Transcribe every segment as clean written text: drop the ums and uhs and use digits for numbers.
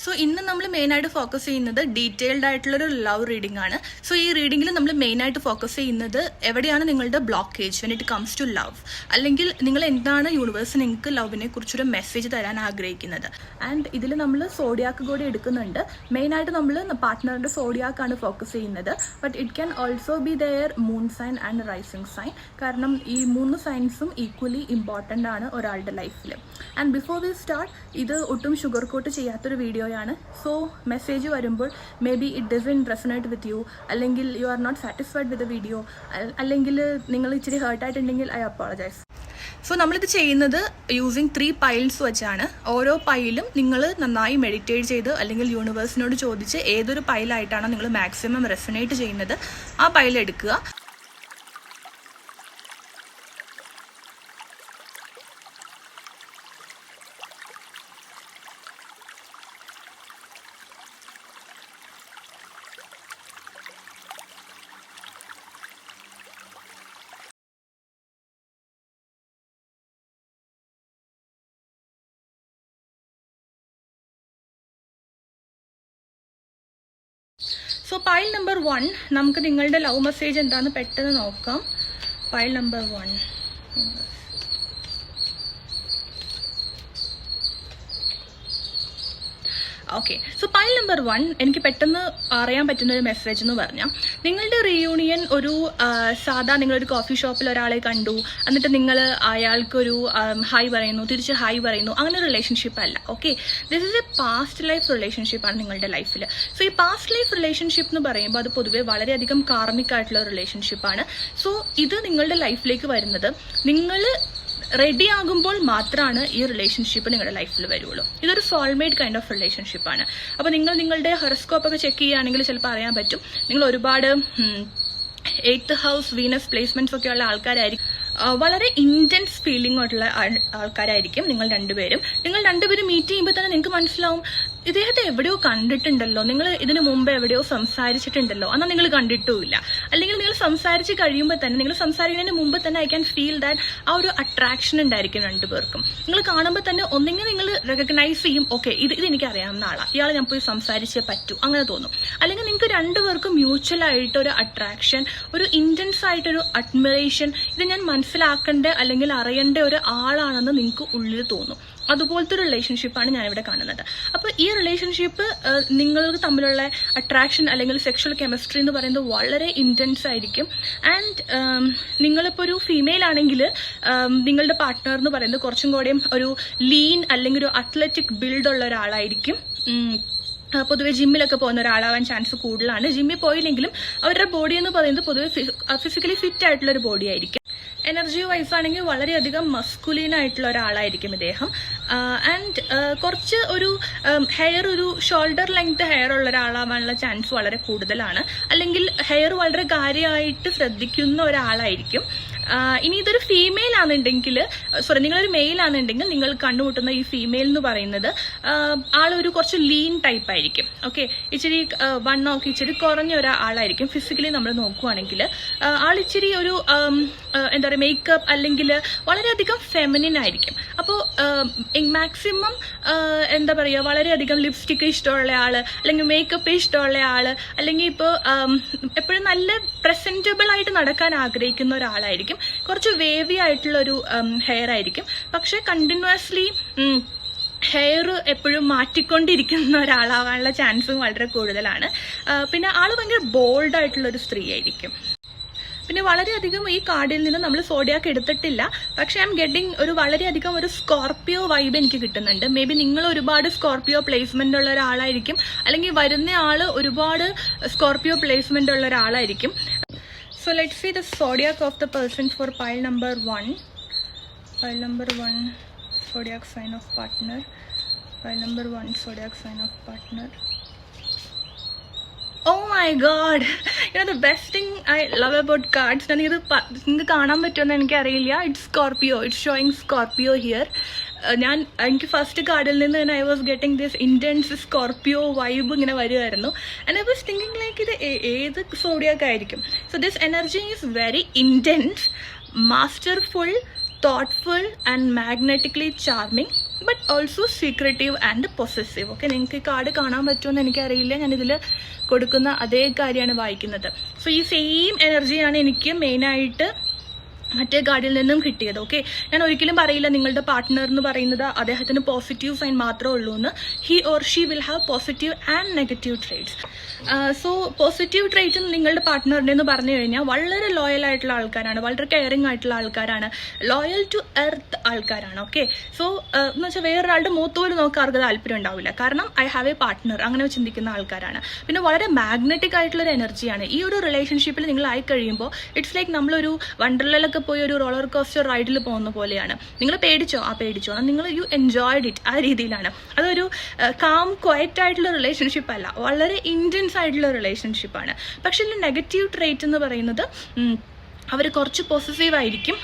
So ഇന്ന് നമ്മൾ മെയിനായിട്ട് ഫോക്കസ് ചെയ്യുന്നത് ഡീറ്റെയിൽഡ് ആയിട്ടുള്ളൊരു ലവ് റീഡിംഗ് ആണ്. സോ ഈ റീഡിങ്ങിൽ നമ്മൾ മെയിനായിട്ട് ഫോക്കസ് ചെയ്യുന്നത് എവിടെയാണ് നിങ്ങളുടെ blockage when it comes to love, അല്ലെങ്കിൽ നിങ്ങൾ എന്താണ് യൂണിവേഴ്സ് നിങ്ങൾക്ക് ലവിനെ കുറിച്ചൊരു മെസ്സേജ് തരാൻ ആഗ്രഹിക്കുന്നത്. ആൻഡ് ഇതിൽ നമ്മൾ സോഡിയാക്ക് കൂടി എടുക്കുന്നുണ്ട്. മെയിനായിട്ട് നമ്മൾ പാർട്ട്ണറിൻ്റെ സോഡിയാക്കാണ് ഫോക്കസ് ചെയ്യുന്നത്. But it can also be their moon sign and rising sign. കാരണം ഈ 3 സൈൻസും ഈക്വലി ഇമ്പോർട്ടൻ്റ് ആണ് ഒരാളുടെ ലൈഫിൽ. ആൻഡ് ബിഫോർ വി സ്റ്റാർട്ട്, ഇത് ഒട്ടും ഷുഗർ കോട്ട് ചെയ്യാത്തൊരു വീഡിയോയാണ്. സോ മെസ്സേജ് വരുമ്പോൾ maybe it doesn't resonate with you, അല്ലെങ്കിൽ you are not satisfied with the video, അല്ലെങ്കിൽ നിങ്ങൾ ഇച്ചിരി ഹേർട്ടായിട്ടുണ്ടെങ്കിൽ ഐ അപ്പോളജൈസ്. സോ നമ്മളിത് ചെയ്യുന്നത് യൂസിങ് 3 പൈൽസ് വെച്ചാണ്. ഓരോ പൈലും നിങ്ങൾ നന്നായി മെഡിറ്റേറ്റ് ചെയ്ത് അല്ലെങ്കിൽ യൂണിവേഴ്സിനോട് ചോദിച്ച് ഏതൊരു പൈലായിട്ടാണോ നിങ്ങൾ മാക്സിമം റെസണേറ്റ് ചെയ്യുന്നത് ആ പൈൽ എടുക്കുക. സോ പൈൽ നമ്പർ 1, നമുക്ക് നിങ്ങളുടെ ലവ് മെസ്സേജ് എന്താണെന്ന് പെട്ടെന്ന് നോക്കാം. Pile number 1. Okay, so pile number 1 എനിക്ക് പെട്ടെന്ന് അറിയാൻ പറ്റുന്ന ഒരു മെസ്സേജ് എന്ന് പറഞ്ഞാൽ, നിങ്ങളുടെ റീയൂണിയൻ ഒരു സാധാ നിങ്ങളൊരു കോഫി ഷോപ്പിൽ ഒരാളെ കണ്ടു, എന്നിട്ട് നിങ്ങൾ അയാൾക്കൊരു ഹായ് പറയുന്നു, തിരിച്ച് ഹായ് പറയുന്നു, അങ്ങനെ റിലേഷൻഷിപ്പ് അല്ല. Okay, this is a past life റിലേഷൻഷിപ്പാണ് നിങ്ങളുടെ ലൈഫിൽ. സോ ഈ പാസ്റ്റ് ലൈഫ് റിലേഷൻഷിപ്പ് എന്ന് പറയുമ്പോൾ അത് പൊതുവേ വളരെയധികം കാർമിക് ആയിട്ടുള്ള റിലേഷൻഷിപ്പാണ്. സോ ഇത് നിങ്ങളുടെ ലൈഫിലേക്ക് വരുന്നത് നിങ്ങൾ റെഡി ആകുമ്പോൾ മാത്രമാണ് ഈ റിലേഷൻഷിപ്പ് നിങ്ങളുടെ ലൈഫിൽ വരുള്ളൂ. ഇതൊരു സോൾമേറ്റ് കൈൻഡ് ഓഫ് റിലേഷൻഷിപ്പാണ്. അപ്പോൾ നിങ്ങൾ നിങ്ങളുടെ ഹൊറോസ്കോപ്പ് ഒക്കെ ചെക്ക് ചെയ്യുകയാണെങ്കിൽ ചിലപ്പോൾ അറിയാൻ പറ്റും, നിങ്ങൾ ഒരുപാട് 8th ഹൗസ് വീനസ് പ്ലേസ്മെന്റ്സ് ഒക്കെ ഉള്ള ആൾക്കാരായിരിക്കും. വളരെ ഇൻറ്റൻസ് ഫീലിംഗ് ആയിട്ടുള്ള ആൾക്കാരായിരിക്കും നിങ്ങൾ രണ്ടുപേരും മീറ്റ് ചെയ്യുമ്പോൾ തന്നെ നിങ്ങൾക്ക് മനസ്സിലാവും, ഇദ്ദേഹത്തെ എവിടെയോ കണ്ടിട്ടുണ്ടല്ലോ, നിങ്ങൾ ഇതിനു മുമ്പ് എവിടെയോ സംസാരിച്ചിട്ടുണ്ടല്ലോ, എന്നാൽ നിങ്ങൾ കണ്ടിട്ടുമില്ല. അല്ലെങ്കിൽ നിങ്ങൾ സംസാരിച്ച് കഴിയുമ്പോൾ തന്നെ, നിങ്ങൾ സംസാരിക്കുന്നതിന് മുമ്പ് തന്നെ ഐ ക്യാൻ ഫീൽ ദാറ്റ് ആ ഒരു അട്രാക്ഷൻ ഉണ്ടായിരിക്കും രണ്ടുപേർക്കും. നിങ്ങൾ കാണുമ്പോൾ തന്നെ ഒന്നെങ്കിൽ നിങ്ങൾ റെക്കഗ്നൈസ് ചെയ്യും, ഓക്കെ ഇത് എനിക്ക് അറിയാവുന്ന ആളാണ്, ഇയാളെ ഞാൻ പോയി സംസാരിച്ചേ പറ്റൂ, അങ്ങനെ തോന്നും. അല്ലെങ്കിൽ നിങ്ങൾക്ക് രണ്ടുപേർക്കും മ്യൂച്വൽ ആയിട്ടൊരു അട്രാക്ഷൻ, ഒരു ഇൻറ്റൻസ് ആയിട്ടൊരു അഡ്മിറേഷൻ, ഇത് ഞാൻ മനസ്സിലാക്കേണ്ട അല്ലെങ്കിൽ അറിയേണ്ട ഒരു ആളാണെന്ന് നിങ്ങൾക്ക് ഉള്ളിൽ തോന്നും. അതുപോലത്തെ ഒരു റിലേഷൻഷിപ്പാണ് ഞാനിവിടെ കാണുന്നത്. അപ്പോൾ ഈ റിലേഷൻഷിപ്പ് നിങ്ങൾക്ക് തമ്മിലുള്ള അട്രാക്ഷൻ അല്ലെങ്കിൽ സെക്ഷൽ കെമിസ്ട്രി എന്ന് പറയുന്നത് വളരെ ഇൻറ്റൻസ് ആയിരിക്കും. ആൻഡ് നിങ്ങളിപ്പോൾ ഒരു ഫീമെയിൽ ആണെങ്കിൽ നിങ്ങളുടെ പാർട്ട്ണർ എന്ന് പറയുന്നത് കുറച്ചും കൂടെയും ഒരു ലീൻ അല്ലെങ്കിൽ ഒരു അത്ലറ്റിക് ബിൽഡ് ഉള്ള ഒരാളായിരിക്കും. പൊതുവെ ജിമ്മിലൊക്കെ പോകുന്ന ഒരാളാവാൻ ചാൻസ് കൂടുതലാണ്. ജിമ്മിൽ പോയില്ലെങ്കിലും അവരുടെ ബോഡി എന്ന് പറയുന്നത് പൊതുവെ ഫിസിക്കലി ഫിറ്റ് ആയിട്ടുള്ളൊരു ബോഡി ആയിരിക്കും. എനർജി വൈസ് ആണെങ്കിൽ വളരെയധികം മസ്കുലീൻ ആയിട്ടുള്ള ഒരാളായിരിക്കും ഇദ്ദേഹം. ആൻഡ് കുറച്ച് ഒരു ഹെയർ, ഒരു ഷോൾഡർ ലെങ്ത് ഹെയർ ഉള്ള ഒരാളാവാനുള്ള ചാൻസ് വളരെ കൂടുതലാണ്. അല്ലെങ്കിൽ ഹെയർ വളരെ കാര്യമായിട്ട് ശ്രദ്ധിക്കുന്ന ഒരാളായിരിക്കും. ഇനി ഇതൊരു ഫീമെയിൽ ആണെന്നുണ്ടെങ്കിൽ, നിങ്ങളൊരു മെയിൽ ആണെന്നുണ്ടെങ്കിൽ നിങ്ങൾ കണ്ടുമുട്ടുന്ന ഈ ഫീമെയിൽ എന്ന് പറയുന്നത് ആളൊരു കുറച്ച് ലീൻ ടൈപ്പ് ആയിരിക്കും. ഓക്കെ, ഇച്ചിരി വണ്ണമൊക്കെ ഇച്ചിരി കുറഞ്ഞ ഒരാളായിരിക്കും. ഫിസിക്കലി നമ്മൾ നോക്കുവാണെങ്കിൽ ആളിച്ചിരി ഒരു എന്താ പറയുക, മേക്കപ്പ് അല്ലെങ്കിൽ വളരെയധികം ഫെമിനിൻ ആയിരിക്കും. അപ്പോൾ മാക്സിമം എന്താ പറയുക, വളരെയധികം ലിപ്സ്റ്റിക്ക് ഇഷ്ടമുള്ള ആള്, അല്ലെങ്കിൽ മേക്കപ്പ് ഇഷ്ടമുള്ള ആള്, അല്ലെങ്കിൽ ഇപ്പോൾ എപ്പോഴും നല്ല പ്രസന്റബിൾ ആയിട്ട് നടക്കാൻ ആഗ്രഹിക്കുന്ന ഒരാളായിരിക്കും. കുറച്ച് വേവി ആയിട്ടുള്ള ഒരു ഹെയർ ആയിരിക്കും. പക്ഷെ കണ്ടിന്യൂസ്ലി ഹെയർ എപ്പോഴും മാറ്റിക്കൊണ്ടിരിക്കുന്ന ഒരാളാവാനുള്ള ചാൻസും വളരെ കൂടുതലാണ്. പിന്നെ ആള് ഭയങ്കര ബോൾഡ് ആയിട്ടുള്ള ഒരു സ്ത്രീ ആയിരിക്കും. പിന്നെ വളരെയധികം ഈ കാർഡിൽ നിന്ന് നമ്മൾ സോഡിയാക്ക് എടുത്തിട്ടില്ല, പക്ഷെ ഐ എം ഗെറ്റിംഗ് ഒരു വളരെയധികം ഒരു സ്കോർപ്പിയോ വൈബ് എനിക്ക് കിട്ടുന്നുണ്ട്. മേ ബി നിങ്ങൾ ഒരുപാട് സ്കോർപ്പിയോ പ്ലേസ്മെന്റ് ഉള്ള ഒരാളായിരിക്കും, അല്ലെങ്കിൽ വരുന്ന ആള് ഒരുപാട് സ്കോർപ്പിയോ പ്ലേസ്മെന്റ് ഉള്ള ഒരാളായിരിക്കും. So let's see the zodiac of the person for pile number 1. Pile number 1, zodiac sign of partner. Pile number 1, zodiac sign of partner. Oh my god, you know the best thing I love about cards, നിങ്ങൾക്ക് കാണാൻ പറ്റുമെന്ന് എനിക്കറിയില്ല. It's Scorpio, it's showing Scorpio here. എനിക്ക് first കാർഡിൽ നിന്ന് തന്നെ I was getting this intense Scorpio vibe ഇങ്ങനെ വരുമായിരുന്നു. And I was thinking like ഇത് ഏത് സോഡിയാക്ക് ആയിരിക്കും. So this energy is very intense, masterful, thoughtful and magnetically charming but also secretive and possessive. Okay, നിങ്ങൾക്ക് ഈ കാർഡ് കാണാൻ പറ്റുമെന്ന് എനിക്കറിയില്ല, ഞാനിതിൽ കൊടുക്കുന്ന അതേ കാര്യമാണ് വായിക്കുന്നത്. സോ ഈ സെയിം എനർജിയാണ് എനിക്ക് മെയിനായിട്ട് മറ്റേ കാർഡിൽ നിന്നും കിട്ടിയത്. ഓക്കെ, ഞാൻ ഒരിക്കലും പറയില്ല നിങ്ങളുടെ പാർട്ട്ണർ എന്ന് പറയുന്നത് അദ്ദേഹത്തിന് പോസിറ്റീവ് സൈൻ മാത്രമേ ഉള്ളൂ എന്ന്. He or she will have positive and negative traits. So positive trait നിങ്ങളുടെ പാർട്ട്ണറിൻ്റെ എന്ന് പറഞ്ഞു കഴിഞ്ഞാൽ വളരെ ലോയൽ ആയിട്ടുള്ള ആൾക്കാരാണ്, വളരെ കെയറിങ് ആയിട്ടുള്ള ആൾക്കാരാണ്, ലോയൽ ടു എർത്ത് ആൾക്കാരാണ്. ഓക്കെ, സോ എന്ന് വെച്ചാൽ വേറൊരാളുടെ മൂത്ത് പോലും നോക്കാൻ അവർക്ക് താല്പര്യം ഉണ്ടാവില്ല, കാരണം ഐ ഹാവ് എ പാർട്ട്ണർ അങ്ങനെ ചിന്തിക്കുന്ന ആൾക്കാരാണ്. പിന്നെ വളരെ മാഗ്നറ്റിക് ആയിട്ടുള്ളൊരു എനർജിയാണ്. ഈ ഒരു റിലേഷൻഷിപ്പിൽ നിങ്ങൾ ആയി കഴിയുമ്പോൾ ഇറ്റ്സ് ലൈക്ക് നമ്മളൊരു വണ്ടർലയിലൊക്കെ പോയി ഒരു റോളർ കോസ്റ്റർ റൈഡിൽ പോകുന്ന പോലെയാണ്. നിങ്ങൾ പേടിച്ചോ നിങ്ങൾ യു എൻജോയ്ഡ് ഇറ്റ്, ആ രീതിയിലാണ്. അതൊരു കാം ക്വയറ്റ് ആയിട്ടുള്ള റിലേഷൻഷിപ്പ് അല്ല, വളരെ ഇൻറ്റൻസ് ആയിട്ടുള്ള റിലേഷൻഷിപ്പാണ്. പക്ഷേ ഇതിൽ നെഗറ്റീവ് ട്രേറ്റ് എന്ന് പറയുന്നത് അവർ കുറച്ച് പോസസീവ് ആയിരിക്കും.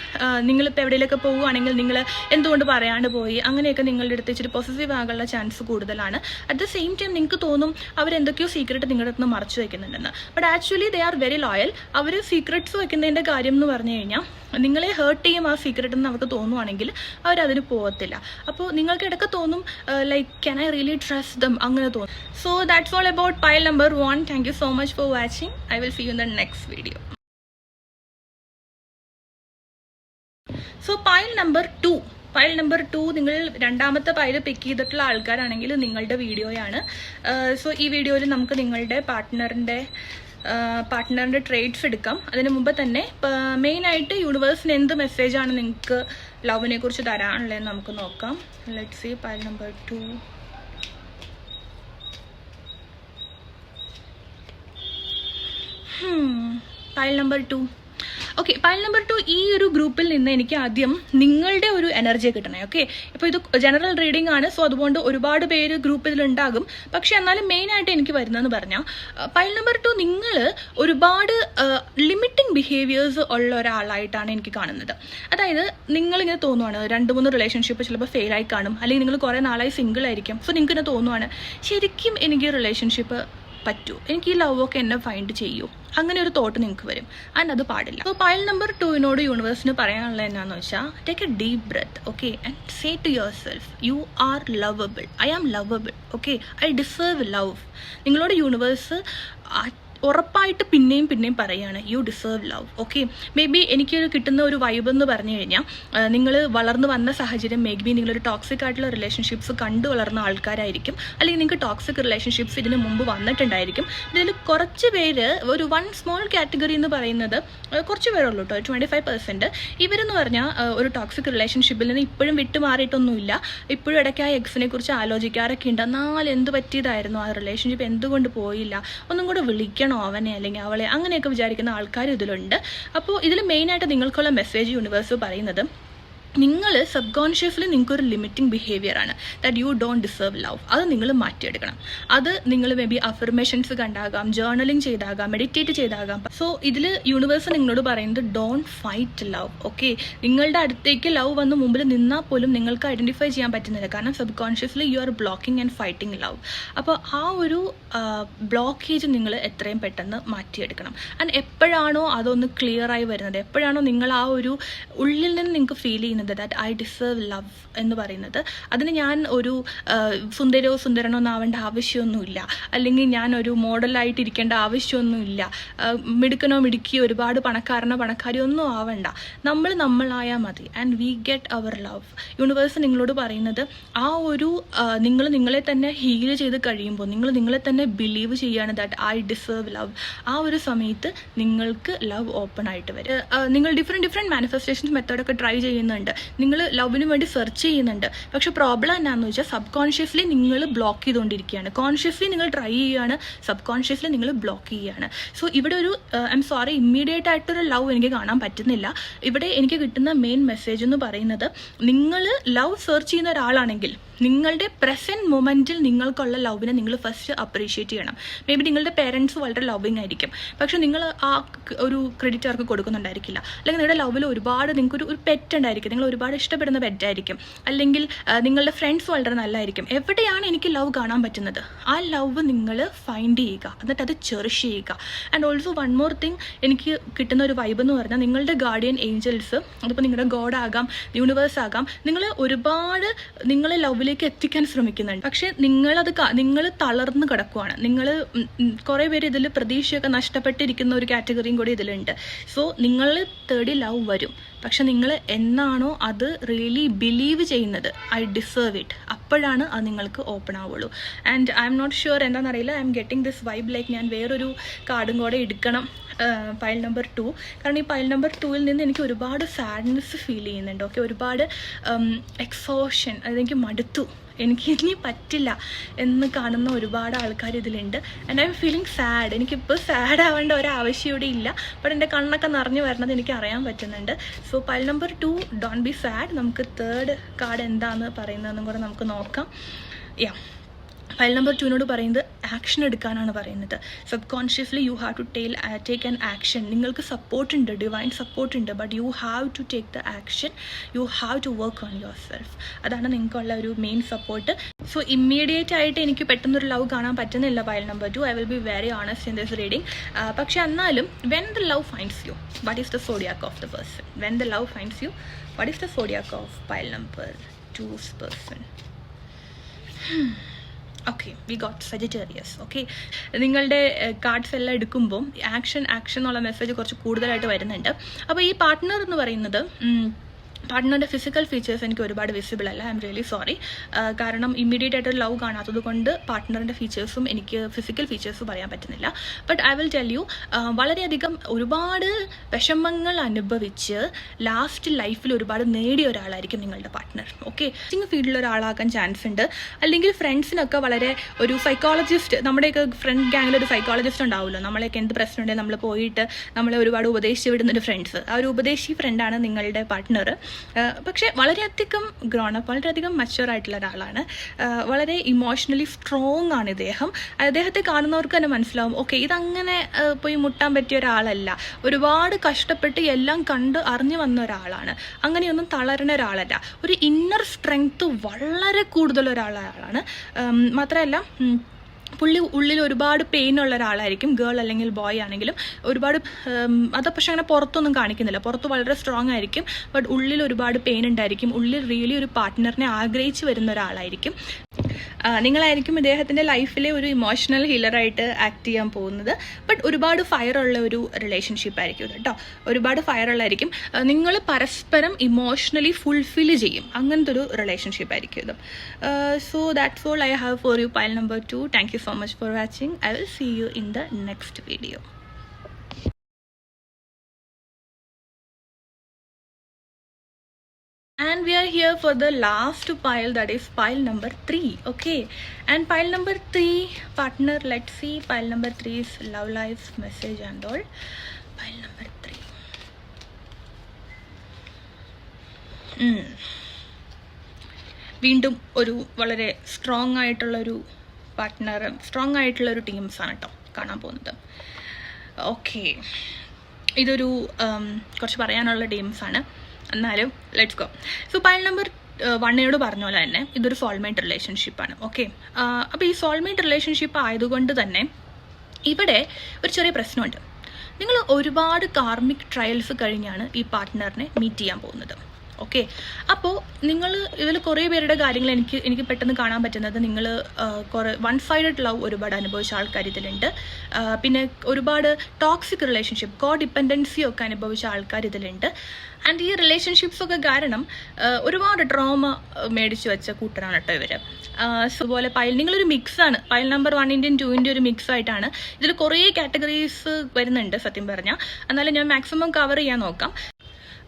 നിങ്ങളിപ്പോൾ എവിടെയെങ്കിലൊക്കെ പോവുകയാണെങ്കിൽ നിങ്ങൾ എന്തുകൊണ്ട് പറയാണ്ട് പോയി അങ്ങനെയൊക്കെ നിങ്ങളുടെ അടുത്ത് ഇച്ചിരി പോസസീവ് ആകാനുള്ള ചാൻസ് കൂടുതലാണ്. അറ്റ് ദ സെയിം ടൈം നിങ്ങൾക്ക് തോന്നും അവരെന്തൊക്കെയോ സീക്രട്ട് നിങ്ങളുടെ അടുത്ത് മറച്ചു വയ്ക്കുന്നുണ്ടെന്ന്. But actually they are very loyal. അവർ സീക്രട്ട്സ് വയ്ക്കുന്നതിൻ്റെ കാര്യം എന്ന് പറഞ്ഞു കഴിഞ്ഞാൽ നിങ്ങളെ ഹേർട്ട് ചെയ്യും ആ സീക്രട്ട് എന്ന് അവർക്ക് തോന്നുവാണെങ്കിൽ അവരതിന് പോകത്തില്ല. അപ്പോൾ നിങ്ങൾക്ക് ഇടയ്ക്ക് തോന്നും like can I really trust them, അങ്ങനെ തോന്നും. So that's all about pile number 1. Thank you so much for watching. I will see you in the next video. So pile number 2 നിങ്ങൾ രണ്ടാമത്തെ പൈല് പിക്ക് ചെയ്തിട്ടുള്ള ആൾക്കാരാണെങ്കിൽ നിങ്ങളുടെ വീഡിയോയാണ്. സോ ഈ വീഡിയോയിൽ നമുക്ക് നിങ്ങളുടെ പാർട്ട്ണറിൻ്റെ ട്രേറ്റ്സ് എടുക്കാം. അതിന് മുമ്പ് തന്നെ മെയിനായിട്ട് യൂണിവേഴ്സിന് എന്ത് മെസ്സേജാണ് നിങ്ങൾക്ക് ലവിനെ കുറിച്ച് തരാനുള്ളതെന്ന് നമുക്ക് നോക്കാം. Let's see pile number 2. Pile number 2. Okay, pile number 2 ഈ ഒരു ഗ്രൂപ്പിൽ നിന്ന് എനിക്ക് ആദ്യം നിങ്ങളുടെ ഒരു എനർജി കിട്ടണേ. ഓക്കെ, ഇപ്പോൾ ഇത് ജനറൽ റീഡിംഗ് ആണ്, സോ അതുകൊണ്ട് ഒരുപാട് പേര് ഗ്രൂപ്പിൽ ഉണ്ടാകും. പക്ഷെ എന്നാലും മെയിനായിട്ട് എനിക്ക് വരുന്നതെന്ന് പറഞ്ഞാൽ പൈൽ നമ്പർ 2 നിങ്ങൾ ഒരുപാട് ലിമിറ്റിംഗ് ബിഹേവിയേഴ്സ് ഉള്ള ഒരാളായിട്ടാണ് എനിക്ക് കാണുന്നത്. അതായത് നിങ്ങളിങ്ങനെ തോന്നുവാണ് 2-3 റിലേഷൻഷിപ്പ് ചിലപ്പോൾ ഫെയിലായി കാണും, അല്ലെങ്കിൽ നിങ്ങൾ കുറേ നാളായി സിംഗിൾ ആയിരിക്കും. സോ നിങ്ങൾക്കിങ്ങനെ തോന്നുവാണ് ശരിക്കും എനിക്ക് റിലേഷൻഷിപ്പ് പറ്റൂ, എനിക്ക് ഈ ലവ് ഒക്കെ എന്നെ ഫൈൻഡ് ചെയ്യൂ, അങ്ങനെ ഒരു തോട്ട് നിങ്ങൾക്ക് വരും. ആൻഡ് അത് പാടില്ല. അപ്പോൾ പൈൽ നമ്പർ 2 യൂണിവേഴ്സിന് പറയാനുള്ളത് എന്നാന്ന് വെച്ചാൽ take a deep breath. Okay, and say to yourself you are lovable, I am lovable. Okay, I deserve love. നിങ്ങളോട് യൂണിവേഴ്സ് ഉറപ്പായിട്ട് പിന്നെയും പറയുകയാണ് you deserve love. Okay, maybe എനിക്ക് കിട്ടുന്ന ഒരു വൈബ് എന്ന് പറഞ്ഞു കഴിഞ്ഞാൽ നിങ്ങൾ വളർന്നു വന്ന സാഹചര്യം മേ ബി നിങ്ങളൊരു ടോക്സിക് ആയിട്ടുള്ള റിലേഷൻഷിപ്സ് കണ്ടു വളർന്ന ആൾക്കാരായിരിക്കും, അല്ലെങ്കിൽ നിങ്ങൾക്ക് ടോക്സിക് റിലേഷൻഷിപ്സ് ഇതിന് മുമ്പ് വന്നിട്ടുണ്ടായിരിക്കും. ഇതിൽ കുറച്ച് പേര്, ഒരു 1 സ്മോൾ കാറ്റഗറി എന്ന് പറയുന്നത് കുറച്ച് പേരുള്ളൂ കേട്ടോ, 25%. ഇവരെന്ന് പറഞ്ഞാൽ ഒരു ടോക്സിക് റിലേഷൻഷിപ്പിൽ നിന്ന് ഇപ്പോഴും വിട്ടുമാറിയിട്ടൊന്നുമില്ല, ഇപ്പോഴും ഇടയ്ക്ക് ആ എക്സിനെ കുറിച്ച് ആലോചിക്കാറൊക്കെ ഉണ്ട്. എന്നാൽ എന്ത് പറ്റിയതായിരുന്നു ആ റിലേഷൻഷിപ്പ്, എന്തുകൊണ്ട് പോയില്ല, ഒന്നും കൂടെ വിളിക്കണം അവനെ അല്ലെങ്കിൽ അവളെ, അങ്ങനെയൊക്കെ വിചാരിക്കുന്ന ആൾക്കാർ ഇതിലുണ്ട്. അപ്പോൾ ഇതിൽ മെയിനായിട്ട് നിങ്ങൾക്കുള്ള മെസ്സേജ് യൂണിവേഴ്സ് പറയുന്നത് നിങ്ങൾ സബ് കോൺഷ്യസ്ലി നിങ്ങൾക്കൊരു ലിമിറ്റിംഗ് ബിഹേവിയർ ആണ്, that you don't deserve love. അത് നിങ്ങൾ മാറ്റിയെടുക്കണം. അത് നിങ്ങൾ മേ ബി അഫർമേഷൻസ് കണ്ടാകാം, ജേർണലിംഗ് ചെയ്താകാം, മെഡിറ്റേറ്റ് ചെയ്താകാം. സോ ഇതിൽ യൂണിവേഴ്സ് നിങ്ങളോട് പറയുന്നത് ഡോണ്ട് ഫൈറ്റ് ലവ്. ഓക്കെ, നിങ്ങളുടെ അടുത്തേക്ക് ലവ് വന്ന് മുമ്പിൽ നിന്നാൽ പോലും നിങ്ങൾക്ക് ഐഡൻറ്റിഫൈ ചെയ്യാൻ പറ്റുന്നില്ല, കാരണം sub consciously you are blocking and fighting love. അപ്പോൾ ആ ഒരു ബ്ലോക്കേജ് നിങ്ങൾ എത്രയും പെട്ടെന്ന് മാറ്റിയെടുക്കണം. ആൻഡ് എപ്പോഴാണോ അതൊന്ന് ക്ലിയർ ആയി വരുന്നത്, എപ്പോഴാണോ നിങ്ങൾ ആ ഒരു ഉള്ളിൽ നിന്ന് നിങ്ങൾക്ക് ഫീൽ ചെയ്യുന്നത് ദാറ്റ് ഐ ഡിസേർവ് ലവ് എന്ന് പറയുന്നത്, അതിന് ഞാൻ ഒരു സുന്ദരനോ ഒന്നാവേണ്ട ആവശ്യമൊന്നുമില്ല, അല്ലെങ്കിൽ ഞാൻ ഒരു മോഡലായിട്ട് ഇരിക്കേണ്ട ആവശ്യമൊന്നുമില്ല, മിടുക്കിയോ ഒരുപാട് പണക്കാരിയോ ഒന്നും ആവണ്ട, നമ്മളായാൽ മതി. And we get our love. Universe നിങ്ങളോട് പറയുന്നത് ആ ഒരു നിങ്ങൾ നിങ്ങളെ തന്നെ ഹീൽ ചെയ്ത് കഴിയുമ്പോൾ, നിങ്ങൾ നിങ്ങളെ തന്നെ ബിലീവ് ചെയ്യുകയാണ് ദാറ്റ് ഐ ഡിസേർവ് ലവ്. ആ ഒരു സമയത്ത് നിങ്ങൾക്ക് ലവ് ഓപ്പൺ ആയിട്ട് വരും. നിങ്ങൾ ഡിഫറെൻറ്റ് മാനിഫെസ്റ്റേഷൻസ് മെത്തേഡൊക്കെ ട്രൈ ചെയ്യുന്നുണ്ട്, നിങ്ങൾ ലവിന് വേണ്ടി സെർച്ച് ചെയ്യുന്നുണ്ട്. പക്ഷെ പ്രോബ്ലം എന്നാന്ന് വെച്ചാൽ സബ് കോൺഷ്യസ്ലി നിങ്ങൾ ബ്ലോക്ക് ചെയ്തുകൊണ്ടിരിക്കുകയാണ്. കോൺഷ്യസ്ലി നിങ്ങൾ ട്രൈ ചെയ്യുകയാണ്, സബ് കോൺഷ്യസ്ലി നിങ്ങൾ ബ്ലോക്ക് ചെയ്യുകയാണ്. സോ ഇവിടെ ഒരു ഐ എം സോറി, ഇമ്മീഡിയറ്റ് ആയിട്ടൊരു ലവ് എനിക്ക് കാണാൻ പറ്റുന്നില്ല. ഇവിടെ എനിക്ക് കിട്ടുന്ന മെയിൻ മെസ്സേജ് എന്ന് പറയുന്നത് നിങ്ങൾ ലവ് സെർച്ച് ചെയ്യുന്ന ഒരാളാണെങ്കിൽ നിങ്ങളുടെ പ്രസൻറ്റ് മൊമെൻറ്റിൽ നിങ്ങൾക്കുള്ള ലവിനെ നിങ്ങൾ ഫസ്റ്റ് അപ്രീഷിയേറ്റ് ചെയ്യണം. മേ ബി നിങ്ങളുടെ പേരൻസ് വളരെ ലവിങ് ആയിരിക്കും, പക്ഷെ നിങ്ങൾ ആ ഒരു ക്രെഡിറ്റ് അവർക്ക് കൊടുക്കുന്നുണ്ടായിരിക്കില്ല. അല്ലെങ്കിൽ നിങ്ങളുടെ ലവിൽ ഒരുപാട് നിങ്ങൾക്കൊരു പെറ്റ് ഉണ്ടായിരിക്കും, നിങ്ങൾ നിങ്ങൾ ഒരുപാട് ഇഷ്ടപ്പെടുന്ന ബെറ്റായിരിക്കും, അല്ലെങ്കിൽ നിങ്ങളുടെ ഫ്രണ്ട്സ് വളരെ നല്ലതായിരിക്കും. എവിടെയാണ് എനിക്ക് ലവ് കാണാൻ പറ്റുന്നത്, ആ ലവ് നിങ്ങൾ ഫൈൻഡ് ചെയ്യുക, എന്നിട്ട് അത് ചെറിഷ് ചെയ്യുക. And also one more thing, എനിക്ക് കിട്ടുന്ന ഒരു വൈബ് എന്ന് പറഞ്ഞാൽ നിങ്ങളുടെ ഗാർഡിയൻ ഏഞ്ചൽസ്, അതിപ്പോൾ നിങ്ങളുടെ ഗോഡ് ആകാം, യൂണിവേഴ്സ് ആകാം, നിങ്ങൾ ഒരുപാട് നിങ്ങളെ ലവിലേക്ക് എത്തിക്കാൻ ശ്രമിക്കുന്നുണ്ട്. പക്ഷേ നിങ്ങൾ തളർന്ന് കിടക്കുവാണ്. നിങ്ങൾ കുറേ പേര് ഇതിൽ പ്രതീക്ഷയൊക്കെ നഷ്ടപ്പെട്ടിരിക്കുന്ന ഒരു കാറ്റഗറിയും കൂടി ഇതിലുണ്ട്. സോ നിങ്ങൾ തേടി ലവ് വരും. പക്ഷെ നിങ്ങൾ എന്നാണോ അത് റിയലി ബിലീവ് ചെയ്യുന്നത്, ഐ ഡിസേർവ് ഇറ്റ്, അപ്പോഴാണ് അത് നിങ്ങൾക്ക് ഓപ്പൺ ആവുള്ളൂ. And I'm not sure എന്താണെന്നറിയില്ല, I'm getting this vibe like ഞാൻ വേറൊരു കാർഡും കൂടെ എടുക്കണം, പൈൽ നമ്പർ 2. കാരണം ഈ പൈൽ നമ്പർ 2-ൽ നിന്ന് എനിക്ക് ഒരുപാട് സാഡ്നെസ് ഫീൽ ചെയ്യുന്നുണ്ട്. ഓക്കെ, ഒരുപാട് എക്സോഷൻ, അതെനിക്ക് മടുത്തു, എനിക്ക് ഇനി പറ്റില്ല എന്ന് കാണുന്ന ഒരുപാട് ആൾക്കാർ ഇതിലുണ്ട്. And I M feeling sad. എനിക്കിപ്പോൾ സാഡ് ആവേണ്ട ഒരാവശ്യം ഇവിടെ ഇല്ല, ബട്ട് എൻ്റെ കണ്ണൊക്കെ നിറഞ്ഞു വരണത് എനിക്ക് അറിയാൻ പറ്റുന്നുണ്ട്. So pile number 2, don't be sad. നമുക്ക് തേർഡ് കാർഡ് എന്താണെന്ന് പറയുന്നതെന്നും കൂടെ നമുക്ക് നോക്കാം. യാ, ഫയൽ നമ്പർ 2 പറയുന്നത് ആക്ഷൻ എടുക്കാനാണ് പറയുന്നത്. Subconsciously you have to take an action. നിങ്ങൾക്ക് സപ്പോർട്ടുണ്ട്, ഡിവൈൻ സപ്പോർട്ടുണ്ട്, but you have to take the action, you have to work on yourself. അതാണ് നിങ്ങൾക്കുള്ള ഒരു മെയിൻ സപ്പോർട്ട്. സോ ഇമ്മീഡിയറ്റ് ആയിട്ട് എനിക്ക് പെട്ടെന്നൊരു ലവ് കാണാൻ പറ്റുന്നില്ല pile number 2. I will be very honest in this reading. പക്ഷെ എന്നാലും when the love finds you, what is the zodiac of the person? When the love finds you, what is the zodiac of pile number 2's person? Okay, we got Sagittarius. Okay, നിങ്ങളുടെ cards എല്ലാം എടുക്കുമ്പോൾ action എന്നുള്ള message കുറച്ച് കൂടുതലായിട്ട് വരുന്നുണ്ട്. അപ്പോൾ ഈ partner എന്ന് പറയുന്നത്, പാർട്ട്ണറിൻ്റെ ഫിസിക്കൽ ഫീച്ചേഴ്സ് എനിക്ക് ഒരുപാട് വിസിബിൾ അല്ല. I am really sorry. കാരണം ഇമ്മീഡിയറ്റ് ആയിട്ട് ലവ് കാണാത്തത് കൊണ്ട് പാർട്ട്ണറിൻ്റെ ഫീച്ചേഴ്സും എനിക്ക് ഫിസിക്കൽ ഫീച്ചേഴ്സും പറയാൻ പറ്റുന്നില്ല. But I will tell you, വളരെയധികം ഒരുപാട് വിഷമങ്ങൾ അനുഭവിച്ച് ലാസ്റ്റ് ലൈഫിൽ ഒരുപാട് നേടിയ ഒരാളായിരിക്കും നിങ്ങളുടെ പാർട്ട്ണർ. ഓക്കെ, ടീച്ചിങ് ഫീൽഡിൽ ഒരാളാക്കാൻ ചാൻസ് ഉണ്ട്. അല്ലെങ്കിൽ ഫ്രണ്ട്സിനൊക്കെ വളരെ ഒരു സൈക്കോളജിസ്റ്റ്, നമ്മുടെയൊക്കെ ഫ്രണ്ട് ഗ്യാങ്ങിൽ ഒരു സൈക്കോളജിസ്റ്റ് ഉണ്ടാവുമല്ലോ, നമ്മളെയൊക്കെ എന്ത് പ്രശ്നമുണ്ടെങ്കിൽ നമ്മൾ പോയിട്ട് നമ്മളെ ഒരുപാട് ഉപദേശിച്ച് വിടുന്നൊരു ഫ്രണ്ട്സ്, ആ ഒരു ഉപദേശി ഫ്രണ്ടാണ് നിങ്ങളുടെ പാർട്ട്ണർ. പക്ഷേ വളരെയധികം ഗ്രോണപ്പ്, വളരെയധികം മച്ചുവർ ആയിട്ടുള്ള ഒരാളാണ്. വളരെ ഇമോഷണലി സ്ട്രോങ് ആണ് ഇദ്ദേഹം. അദ്ദേഹത്തെ കാണുന്നവർക്ക് തന്നെ മനസ്സിലാവും, ഓക്കെ, ഇതങ്ങനെ പോയി മുട്ടാൻ പറ്റിയ ഒരാളല്ല, ഒരുപാട് കഷ്ടപ്പെട്ട് എല്ലാം കണ്ട് അറിഞ്ഞു വന്ന ഒരാളാണ്, അങ്ങനെയൊന്നും തളരുന്ന ഒരാളല്ല, ഒരു ഇന്നർ സ്ട്രെങ്ത് വളരെ കൂടുതൽ ഒരാളാണ്. മാത്രമല്ല പുള്ളി ഉള്ളിൽ ഒരുപാട് പെയിൻ ഉള്ള ഒരാളായിരിക്കും, ഗേൾ അല്ലെങ്കിൽ ബോയ് ആണെങ്കിലും ഒരുപാട്. അത് പക്ഷെ അങ്ങനെ പുറത്തൊന്നും കാണിക്കുന്നില്ല, പുറത്ത് വളരെ സ്ട്രോങ് ആയിരിക്കും, ബട്ട് ഉള്ളിൽ ഒരുപാട് പെയിൻ ഉണ്ടായിരിക്കും. ഉള്ളിൽ റിയലി ഒരു പാർട്ട്ണറിനെ ആഗ്രഹിച്ച് വരുന്ന ഒരാളായിരിക്കും. നിങ്ങളായിരിക്കും ഇദ്ദേഹത്തിൻ്റെ ലൈഫിലെ ഒരു ഇമോഷണൽ ഹീലറായിട്ട് ആക്ട് ചെയ്യാൻ പോകുന്നത്. ബട്ട് ഒരുപാട് ഫയറുള്ള ഒരു റിലേഷൻഷിപ്പ് ആയിരിക്കും ഇത് കേട്ടോ, ഒരുപാട് ഫയറുള്ളതായിരിക്കും. നിങ്ങൾ പരസ്പരം ഇമോഷണലി ഫുൾഫിൽ ചെയ്യും, അങ്ങനത്തെ ഒരു റിലേഷൻഷിപ്പ് ആയിരിക്കും ഇത്. So that's all I have for you pile number 2. Thank you so much for watching. I will see you in the next video. And we are here for the last pile, that is pile number 3. Okay, and pile number 3 partner, let's see pile number 3's love life message and all. Pile number 3. വീണ്ടും ഒരു വളരെ strong ആയിട്ടുള്ളൊരു partner, strong ആയിട്ടുള്ളൊരു ടീംസാണ് കേട്ടോ കാണാൻ പോകുന്നത്. Okay, ഇതൊരു കുറച്ച് പറയാനുള്ള ടീംസാണ്, എന്നാലും let's go. So pile number 1 പറഞ്ഞ പോലെ തന്നെ ഇതൊരു സോൾമേറ്റ് റിലേഷൻഷിപ്പാണ്. ഓക്കെ, അപ്പോൾ ഈ സോൾമേറ്റ് റിലേഷൻഷിപ്പ് ആയതുകൊണ്ട് തന്നെ ഇവിടെ ഒരു ചെറിയ പ്രശ്നമുണ്ട്. നിങ്ങൾ ഒരുപാട് കാർമിക് ട്രയൽസ് കഴിഞ്ഞാണ് ഈ പാർട്ട്ണറിനെ മീറ്റ് ചെയ്യാൻ പോകുന്നത്. ഓക്കെ, അപ്പോൾ നിങ്ങൾ ഇതിൽ കുറേ പേരുടെ കാര്യങ്ങൾ എനിക്ക് പെട്ടെന്ന് കാണാൻ പറ്റുന്നത്, നിങ്ങൾ കുറേ വൺ സൈഡഡ് ലവ് ഒരുപാട് അനുഭവിച്ച ആൾക്കാർ ഇതിലുണ്ട്. പിന്നെ ഒരുപാട് ടോക്സിക് റിലേഷൻഷിപ്പ്, കോ ഡിപ്പെൻഡൻസി ഒക്കെ അനുഭവിച്ച ആൾക്കാർ ഇതിലുണ്ട്. ആൻഡ് ഈ റിലേഷൻഷിപ്സൊക്കെ കാരണം ഒരുപാട് ട്രോമ മേടിച്ച് വെച്ച കൂട്ടരാണ് കേട്ടോ ഇവർ. അതുപോലെ നിങ്ങളൊരു മിക്സാണ്, പൈൽ നമ്പർ 1-ൻ്റെയും 2-ൻ്റെയും ഒരു മിക്സ് ആയിട്ടാണ്. ഇതിൽ കുറേ കാറ്റഗറീസ് വരുന്നുണ്ട് സത്യം പറഞ്ഞാൽ, എന്നാലും ഞാൻ മാക്സിമം കവർ ചെയ്യാൻ നോക്കാം.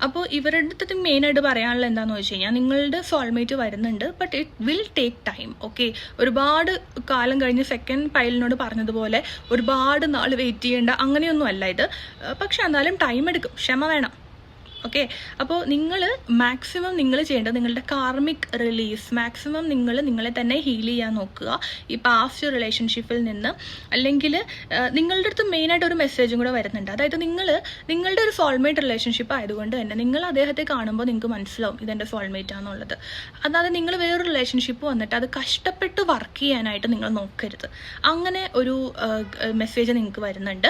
അപ്പോൾ ഇവരുടെ അടുത്ത് മെയിനായിട്ട് പറയാനുള്ള എന്താണെന്ന് വെച്ച് കഴിഞ്ഞാൽ, നിങ്ങളുടെ സോൾമേറ്റ് വരുന്നുണ്ട്, but it will take time. Okay, ഒരുപാട് കാലം കഴിഞ്ഞ് സെക്കൻഡ് പൈലിനോട് പറഞ്ഞതുപോലെ ഒരുപാട് നാൾ വെയിറ്റ് ചെയ്യേണ്ട അങ്ങനെയൊന്നും അല്ല ഇത്. പക്ഷെ എന്നാലും ടൈം എടുക്കും, ക്ഷമ വേണം. ഓക്കെ. അപ്പോൾ നിങ്ങൾ മാക്സിമം നിങ്ങൾ ചെയ്യേണ്ടത് നിങ്ങളുടെ കാർമിക് റിലീസ് മാക്സിമം നിങ്ങളെ തന്നെ ഹീൽ ചെയ്യാൻ നോക്കുക ഈ പാസ്റ്റ് റിലേഷൻഷിപ്പിൽ നിന്ന്. അല്ലെങ്കിൽ നിങ്ങളുടെ അടുത്ത് മെയിനായിട്ട് ഒരു മെസ്സേജും കൂടെ വരുന്നുണ്ട്. അതായത് നിങ്ങളുടെ ഒരു സോൾമേറ്റ് റിലേഷൻഷിപ്പ് ആയതുകൊണ്ട് തന്നെ നിങ്ങൾ അദ്ദേഹത്തെ കാണുമ്പോൾ നിങ്ങൾക്ക് മനസ്സിലാവും ഇതെൻ്റെ സോൾമേറ്റാണെന്നുള്ളത്. അതായത് നിങ്ങൾ വേറൊരു റിലേഷൻഷിപ്പ് വന്നിട്ട് അത് കഷ്ടപ്പെട്ട് വർക്ക് ചെയ്യാനായിട്ട് നിങ്ങൾ നോക്കരുത്. അങ്ങനെ ഒരു മെസ്സേജ് നിങ്ങൾക്ക് വരുന്നുണ്ട്.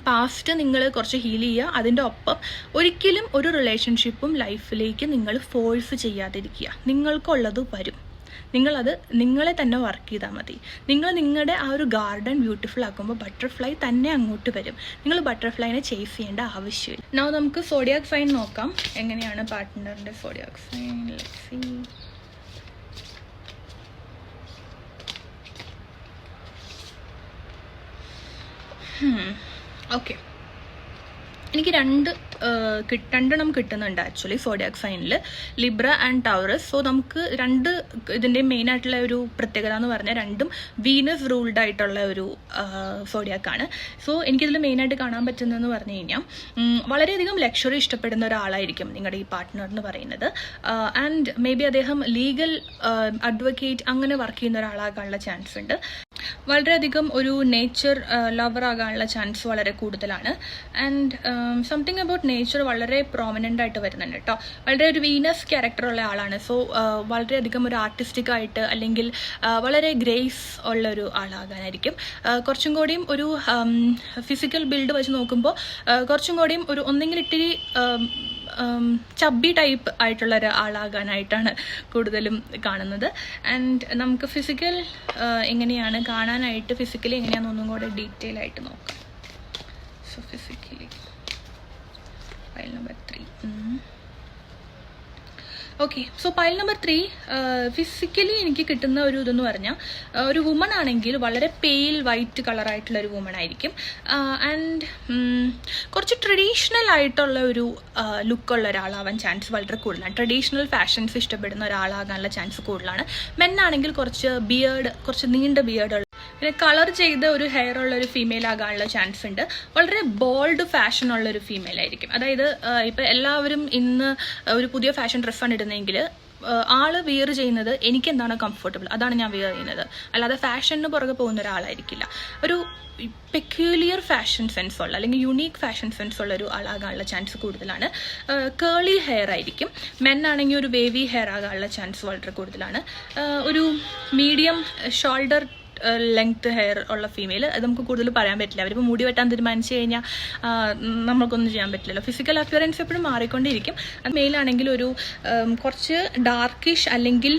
പാസ്റ്റ് നിങ്ങൾ കുറച്ച് ഹീൽ ചെയ്യുക. അതിൻ്റെ ഒപ്പം ഒരിക്കലും ഒരു റിലേഷൻഷിപ്പും ലൈഫിലേക്ക് നിങ്ങൾ ഫോഴ്സ് ചെയ്യാതിരിക്കുക. നിങ്ങൾക്കുള്ളത് വരും. നിങ്ങളത് നിങ്ങളെ തന്നെ വർക്ക് ചെയ്താൽ മതി. നിങ്ങളുടെ ആ ഒരു ഗാർഡൻ ബ്യൂട്ടിഫുൾ ആക്കുമ്പോൾ ബട്ടർഫ്ലൈ തന്നെ അങ്ങോട്ട് വരും. നിങ്ങൾ ബട്ടർഫ്ലൈനെ ചേസ് ചെയ്യേണ്ട ആവശ്യമില്ല. now നമുക്ക് സോഡിയാക് സൈൻ നോക്കാം. എങ്ങനെയാണ് പാർട്ട്ണറിൻ്റെ zodiac sign? Let's see. Okay, എനിക്ക് രണ്ടെണ്ണം കിട്ടുന്നുണ്ട് ആക്ച്വലി സോഡിയാക് സൈനിൽ, ലിബ്ര ആൻഡ് ടൗറസ്. സോ നമുക്ക് ഇതിൻ്റെ മെയിൻ ആയിട്ടുള്ള ഒരു പ്രത്യേകത എന്ന് പറഞ്ഞാൽ രണ്ടും വീനസ് റൂൾഡ് ആയിട്ടുള്ള ഒരു സോഡിയാക്കാണ്. സോ എനിക്കിതിൽ മെയിനായിട്ട് കാണാൻ പറ്റുന്നതെന്ന് പറഞ്ഞു കഴിഞ്ഞാൽ വളരെയധികം ലക്ഷറി ഇഷ്ടപ്പെടുന്ന ഒരാളായിരിക്കും നിങ്ങളുടെ ഈ പാർട്ട്ണർ എന്ന് പറയുന്നത്. ആൻഡ് മേ ബി അദ്ദേഹം ലീഗൽ അഡ്വക്കേറ്റ് അങ്ങനെ വർക്ക് ചെയ്യുന്ന ഒരാളാകാനുള്ള ചാൻസ് ഉണ്ട്. വളരെയധികം ഒരു നേച്ചർ ലവർ ആകാനുള്ള ചാൻസ് വളരെ കൂടുതലാണ്. ആൻഡ് സംതിങ് അബൌട്ട് നേച്ചർ വളരെ പ്രോമിനൻ്റ് ആയിട്ട് വരുന്നുണ്ട് കേട്ടോ. വളരെ ഒരു വീനസ് ക്യാരക്ടറുള്ള ആളാണ്. സോ വളരെയധികം ഒരു ആർട്ടിസ്റ്റിക് ആയിട്ട് അല്ലെങ്കിൽ വളരെ ഗ്രേസ് ഉള്ളൊരു ആളാകാനായിരിക്കും. കുറച്ചും കൂടിയും ഒരു ഫിസിക്കൽ ബിൽഡ് വെച്ച് നോക്കുമ്പോൾ കുറച്ചും കൂടിയും ഒരു ഒന്നെങ്കിൽ ഇത്തിരി ചബ്ബി ടൈപ്പ് ആയിട്ടുള്ള ഒരാളാകാനായിട്ടാണ് കൂടുതലും കാണുന്നത്. ആൻഡ് നമുക്ക് ഫിസിക്കൽ എങ്ങനെയാണ് കാണാനായിട്ട്, ഫിസിക്കലി എങ്ങനെയാണെന്നൊന്നും കൂടെ ഡീറ്റെയിൽ ആയിട്ട് നോക്കാം. So physically pile number 3. Okay, so pile number 3 physically എനിക്ക് കിട്ടുന്ന ഒരു ഇതെന്ന് പറഞ്ഞാൽ ഒരു വുമൺ ആണെങ്കിൽ വളരെ പെയിൽ വൈറ്റ് കളറായിട്ടുള്ള ഒരു വുമൺ ആയിരിക്കും. ആൻഡ് കുറച്ച് ട്രഡീഷണൽ ആയിട്ടുള്ള ഒരു ലുക്കുള്ള ഒരാളാവാൻ ചാൻസ് വളരെ കൂടുതലാണ്. ട്രഡീഷണൽ ഫാഷൻസ് ഇഷ്ടപ്പെടുന്ന ഒരാളാകാനുള്ള ചാൻസ് കൂടുതലാണ്. മെന്നാണെങ്കിൽ കുറച്ച് നീണ്ട ബിയേർഡ്, പിന്നെ കളർ ചെയ്ത ഒരു ഹെയർ ഉള്ള ഒരു ഫീമെയിൽ ആകാനുള്ള ചാൻസ് ഉണ്ട്. വളരെ ബോൾഡ് ഫാഷൻ ഉള്ള ഒരു ഫീമെയിൽ ആയിരിക്കും. അതായത് ഇപ്പം എല്ലാവരും ഇന്ന് ഒരു പുതിയ ഫാഷൻ ഡ്രസ്സാണ് ഇടുന്നതെങ്കിൽ ആള് വിയർ ചെയ്യുന്നത് എനിക്ക് എന്താണ് കംഫർട്ടബിൾ അതാണ് ഞാൻ വിയർ ചെയ്യുന്നത്, അല്ലാതെ ഫാഷന് പുറകെ പോകുന്ന ഒരാളായിരിക്കില്ല. ഒരു പെക്യൂലിയർ ഫാഷൻ സെൻസ് ഉള്ള അല്ലെങ്കിൽ യുണീക്ക് ഫാഷൻ സെൻസ് ഉള്ള ഒരു ആളാകാനുള്ള ചാൻസ് കൂടുതലാണ്. കേളി ഹെയർ ആയിരിക്കും. മെന്നാണെങ്കിൽ ഒരു വേവി ഹെയർ ആകാനുള്ള ചാൻസ് വളരെ കൂടുതലാണ്. ഒരു മീഡിയം ഷോൾഡർ ലെങ്ത് ഹെയർ ഉള്ള ഫീമെയിൽ, അത് നമുക്ക് കൂടുതൽ പറയാൻ പറ്റില്ല. അവരിപ്പോൾ മുടി വെട്ടാൻ തീരുമാനിച്ചു കഴിഞ്ഞാൽ നമുക്കൊന്നും ചെയ്യാൻ പറ്റില്ലല്ലോ. ഫിസിക്കൽ അപ്പിയറൻസ് എപ്പോഴും മാറിക്കൊണ്ടിരിക്കും. മെയിലാണെങ്കിൽ ഒരു കുറച്ച് ഡാർക്കിഷ് അല്ലെങ്കിൽ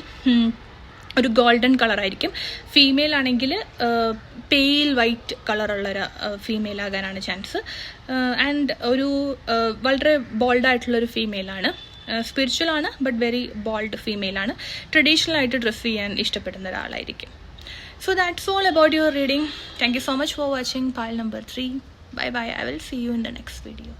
ഒരു ഗോൾഡൻ കളറായിരിക്കും. ഫീമെയിൽ ആണെങ്കിൽ പെയിൽ വൈറ്റ് കളറുള്ളൊരു ഫീമെയിൽ ആകാനാണ് ചാൻസ്. ആൻഡ് ഒരു വളരെ ബോൾഡായിട്ടുള്ളൊരു ഫീമെയിലാണ്. സ്പിരിച്വൽ ആണ് ബട്ട് വെരി ബോൾഡ് ഫീമെയിലാണ്. ട്രഡീഷണൽ ആയിട്ട് ഡ്രസ്സ് ചെയ്യാൻ ഇഷ്ടപ്പെടുന്ന ഒരാളായിരിക്കും. So that's all about your reading. Thank you so much for watching pile number 3. Bye bye. I will see you in the next video.